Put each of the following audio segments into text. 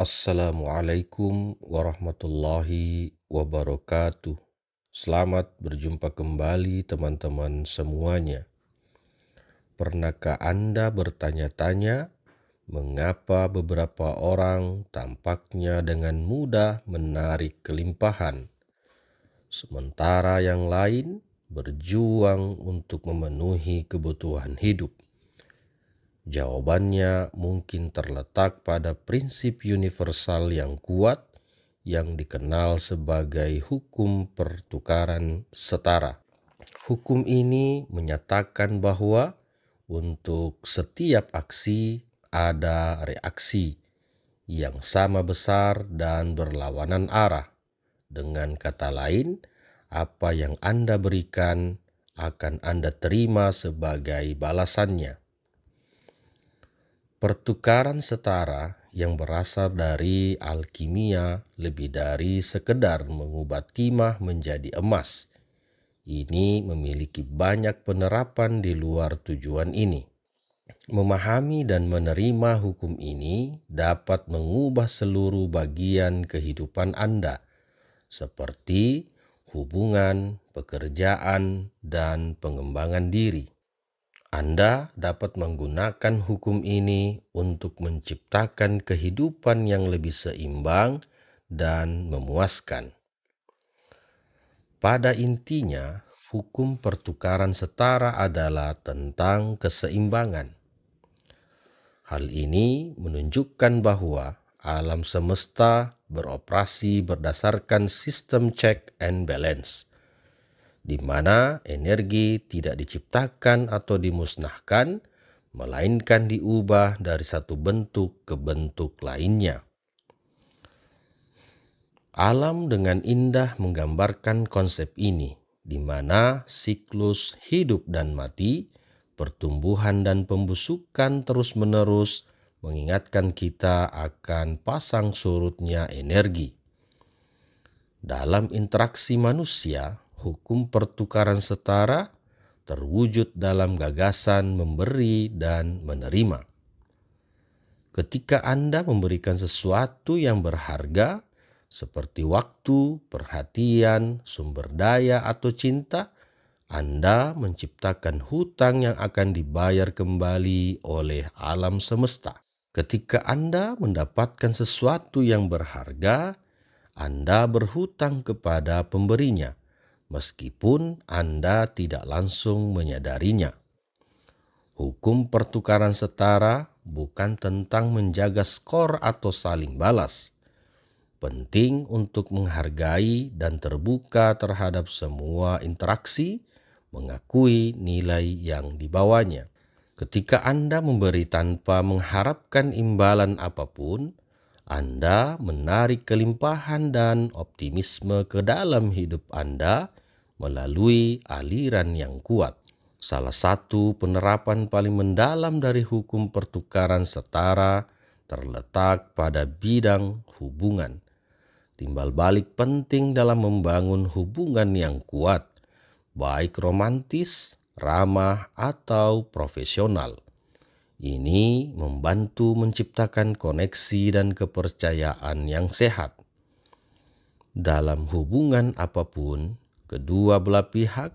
Assalamualaikum warahmatullahi wabarakatuh. Selamat berjumpa kembali teman-teman semuanya. Pernahkah Anda bertanya-tanya mengapa beberapa orang tampaknya dengan mudah menarik kelimpahan, sementara yang lain berjuang untuk memenuhi kebutuhan hidup? Jawabannya mungkin terletak pada prinsip universal yang kuat yang dikenal sebagai hukum pertukaran setara. Hukum ini menyatakan bahwa untuk setiap aksi ada reaksi yang sama besar dan berlawanan arah. Dengan kata lain, apa yang Anda berikan akan Anda terima sebagai balasannya. Pertukaran setara yang berasal dari alkimia lebih dari sekedar mengubah timah menjadi emas. Ini memiliki banyak penerapan di luar tujuan ini. Memahami dan menerima hukum ini dapat mengubah seluruh bagian kehidupan Anda, seperti hubungan, pekerjaan, dan pengembangan diri. Anda dapat menggunakan hukum ini untuk menciptakan kehidupan yang lebih seimbang dan memuaskan. Pada intinya, hukum pertukaran setara adalah tentang keseimbangan. Hal ini menunjukkan bahwa alam semesta beroperasi berdasarkan sistem check and balance, di mana energi tidak diciptakan atau dimusnahkan, melainkan diubah dari satu bentuk ke bentuk lainnya. Alam dengan indah menggambarkan konsep ini, di mana siklus hidup dan mati, pertumbuhan dan pembusukan terus-menerus mengingatkan kita akan pasang surutnya energi. Dalam interaksi manusia, hukum pertukaran setara terwujud dalam gagasan memberi dan menerima. Ketika Anda memberikan sesuatu yang berharga, seperti waktu, perhatian, sumber daya, atau cinta, Anda menciptakan hutang yang akan dibayar kembali oleh alam semesta. Ketika Anda mendapatkan sesuatu yang berharga, Anda berhutang kepada pemberinya, meskipun Anda tidak langsung menyadarinya. Hukum pertukaran setara bukan tentang menjaga skor atau saling balas. Penting untuk menghargai dan terbuka terhadap semua interaksi, mengakui nilai yang dibawanya. Ketika Anda memberi tanpa mengharapkan imbalan apapun, Anda menarik kelimpahan dan optimisme ke dalam hidup Anda melalui aliran yang kuat. Salah satu penerapan paling mendalam dari hukum pertukaran setara terletak pada bidang hubungan. Timbal balik penting dalam membangun hubungan yang kuat, baik romantis, ramah, atau profesional. Ini membantu menciptakan koneksi dan kepercayaan yang sehat. Dalam hubungan apapun, kedua belah pihak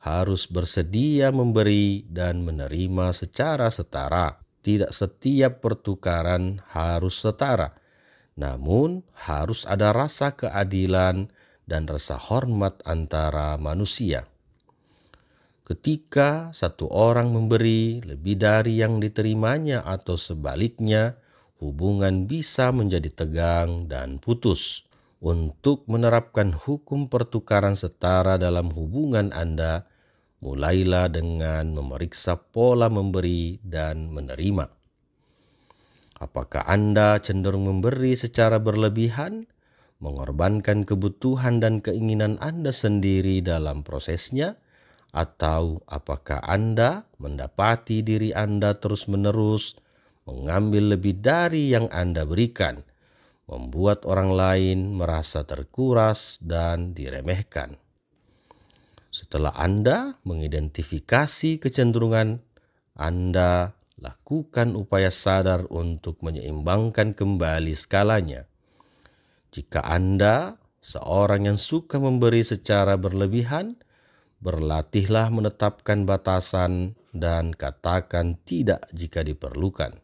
harus bersedia memberi dan menerima secara setara. Tidak setiap pertukaran harus setara, namun harus ada rasa keadilan dan rasa hormat antara manusia. Ketika satu orang memberi lebih dari yang diterimanya atau sebaliknya, hubungan bisa menjadi tegang dan putus. Untuk menerapkan hukum pertukaran setara dalam hubungan Anda, mulailah dengan memeriksa pola memberi dan menerima. Apakah Anda cenderung memberi secara berlebihan, mengorbankan kebutuhan dan keinginan Anda sendiri dalam prosesnya? Atau apakah Anda mendapati diri Anda terus-menerus mengambil lebih dari yang Anda berikan, membuat orang lain merasa terkuras dan diremehkan? Setelah Anda mengidentifikasi kecenderungan Anda, lakukan upaya sadar untuk menyeimbangkan kembali skalanya. Jika Anda seorang yang suka memberi secara berlebihan, berlatihlah menetapkan batasan dan katakan tidak jika diperlukan.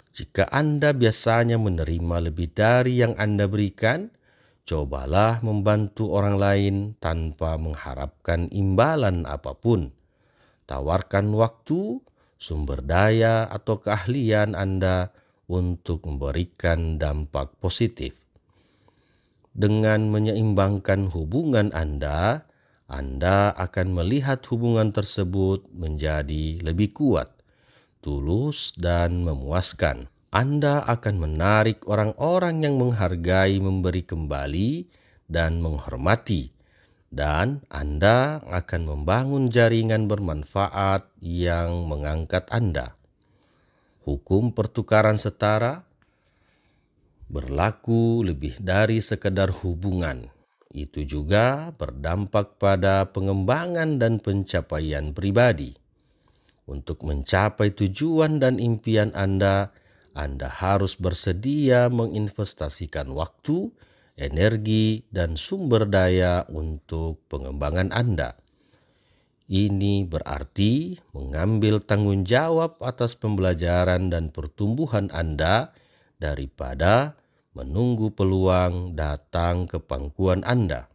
Jika Anda biasanya menerima lebih dari yang Anda berikan, cobalah membantu orang lain tanpa mengharapkan imbalan apapun. Tawarkan waktu, sumber daya, atau keahlian Anda untuk memberikan dampak positif. Dengan menyeimbangkan hubungan Anda akan melihat hubungan tersebut menjadi lebih kuat, tulus, dan memuaskan. Anda akan menarik orang-orang yang menghargai, memberi kembali, dan menghormati. Dan Anda akan membangun jaringan bermanfaat yang mengangkat Anda. Hukum pertukaran setara berlaku lebih dari sekedar hubungan. Itu juga berdampak pada pengembangan dan pencapaian pribadi. Untuk mencapai tujuan dan impian Anda harus bersedia menginvestasikan waktu, energi, dan sumber daya untuk pengembangan Anda. Ini berarti mengambil tanggung jawab atas pembelajaran dan pertumbuhan Anda daripada menunggu peluang datang ke pangkuan Anda.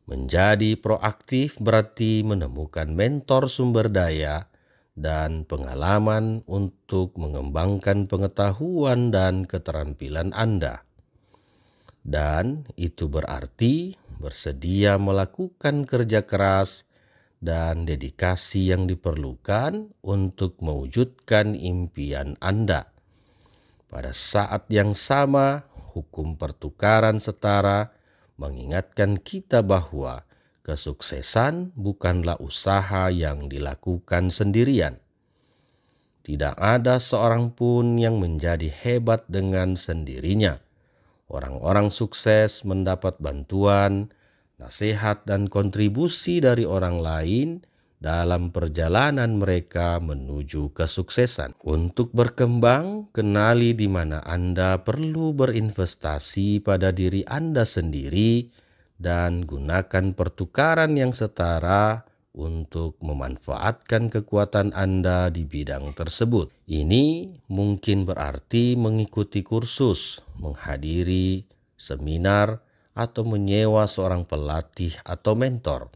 Menjadi proaktif berarti menemukan mentor sumber daya dan pengalaman untuk mengembangkan pengetahuan dan keterampilan Anda. Dan itu berarti bersedia melakukan kerja keras dan dedikasi yang diperlukan untuk mewujudkan impian Anda. Pada saat yang sama, hukum pertukaran setara mengingatkan kita bahwa kesuksesan bukanlah usaha yang dilakukan sendirian. Tidak ada seorang pun yang menjadi hebat dengan sendirinya. Orang-orang sukses mendapat bantuan, nasihat, dan kontribusi dari orang lain dalam perjalanan mereka menuju kesuksesan. Untuk berkembang, kenali di mana Anda perlu berinvestasi pada diri Anda sendiri dan gunakan pertukaran yang setara untuk memanfaatkan kekuatan Anda di bidang tersebut. Ini mungkin berarti mengikuti kursus, menghadiri seminar, atau menyewa seorang pelatih atau mentor.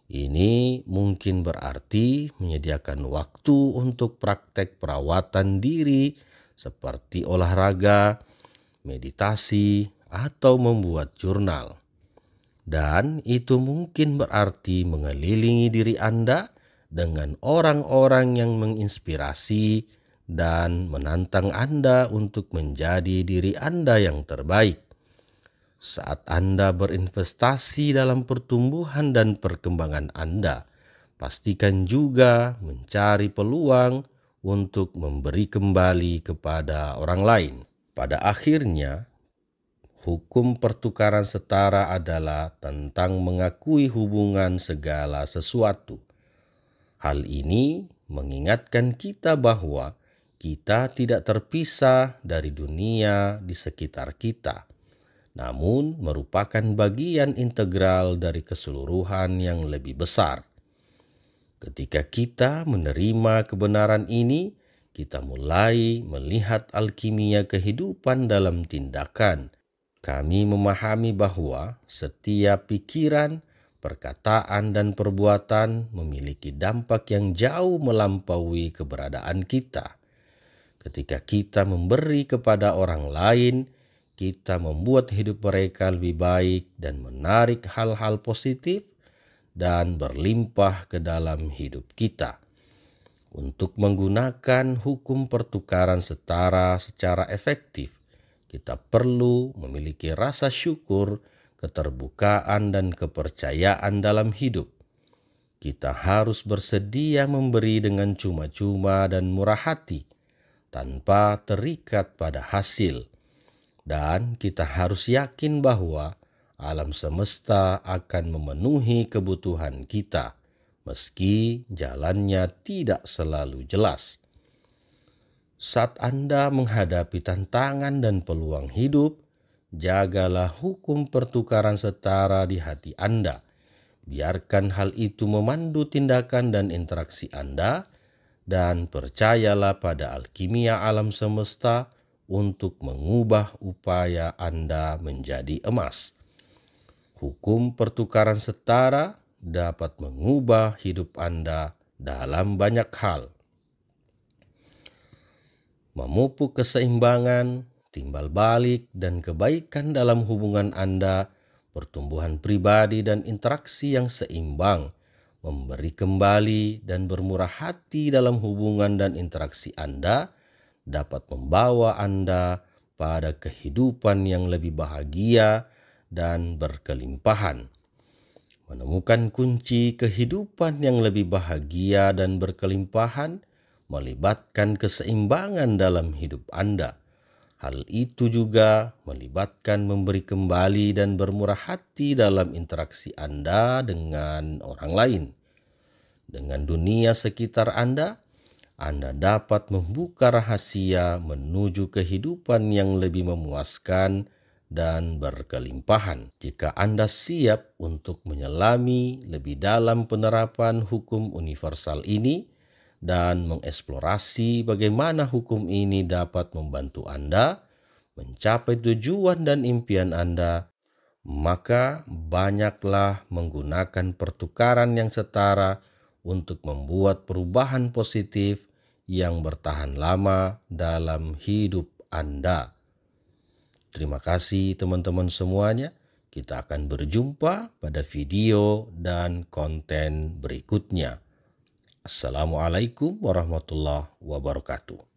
Ini mungkin berarti menyediakan waktu untuk praktek perawatan diri seperti olahraga, meditasi, atau membuat jurnal. Dan itu mungkin berarti mengelilingi diri Anda dengan orang-orang yang menginspirasi dan menantang Anda untuk menjadi diri Anda yang terbaik. Saat Anda berinvestasi dalam pertumbuhan dan perkembangan Anda, pastikan juga mencari peluang untuk memberi kembali kepada orang lain. Pada akhirnya, hukum pertukaran setara adalah tentang mengakui hubungan segala sesuatu. Hal ini mengingatkan kita bahwa kita tidak terpisah dari dunia di sekitar kita, namun merupakan bagian integral dari keseluruhan yang lebih besar. Ketika kita menerima kebenaran ini, kita mulai melihat alkimia kehidupan dalam tindakan. Kami memahami bahwa setiap pikiran, perkataan, dan perbuatan memiliki dampak yang jauh melampaui keberadaan kita. Ketika kita memberi kepada orang lain, kita membuat hidup mereka lebih baik dan menarik hal-hal positif dan berlimpah ke dalam hidup kita. Untuk menggunakan hukum pertukaran setara secara efektif, kita perlu memiliki rasa syukur, keterbukaan, dan kepercayaan dalam hidup. Kita harus bersedia memberi dengan cuma-cuma dan murah hati, tanpa terikat pada hasil. Dan kita harus yakin bahwa alam semesta akan memenuhi kebutuhan kita, meski jalannya tidak selalu jelas. Saat Anda menghadapi tantangan dan peluang hidup, jagalah hukum pertukaran setara di hati Anda. Biarkan hal itu memandu tindakan dan interaksi Anda, dan percayalah pada alkimia alam semesta untuk mengubah upaya Anda menjadi emas. Hukum pertukaran setara dapat mengubah hidup Anda dalam banyak hal. Memupuk keseimbangan, timbal balik, dan kebaikan dalam hubungan Anda, pertumbuhan pribadi dan interaksi yang seimbang, memberi kembali dan bermurah hati dalam hubungan dan interaksi Anda dapat membawa Anda pada kehidupan yang lebih bahagia dan berkelimpahan. Menemukan kunci kehidupan yang lebih bahagia dan berkelimpahan melibatkan keseimbangan dalam hidup Anda. Hal itu juga melibatkan memberi kembali dan bermurah hati dalam interaksi Anda dengan orang lain. Dengan dunia sekitar Anda dapat membuka rahasia menuju kehidupan yang lebih memuaskan dan berkelimpahan. Jika Anda siap untuk menyelami lebih dalam penerapan hukum universal ini, dan mengeksplorasi bagaimana hukum ini dapat membantu Anda mencapai tujuan dan impian Anda, maka banyaklah menggunakan pertukaran yang setara untuk membuat perubahan positif yang bertahan lama dalam hidup Anda. Terima kasih teman-teman semuanya. Kita akan berjumpa pada video dan konten berikutnya. Assalamualaikum warahmatullahi wabarakatuh.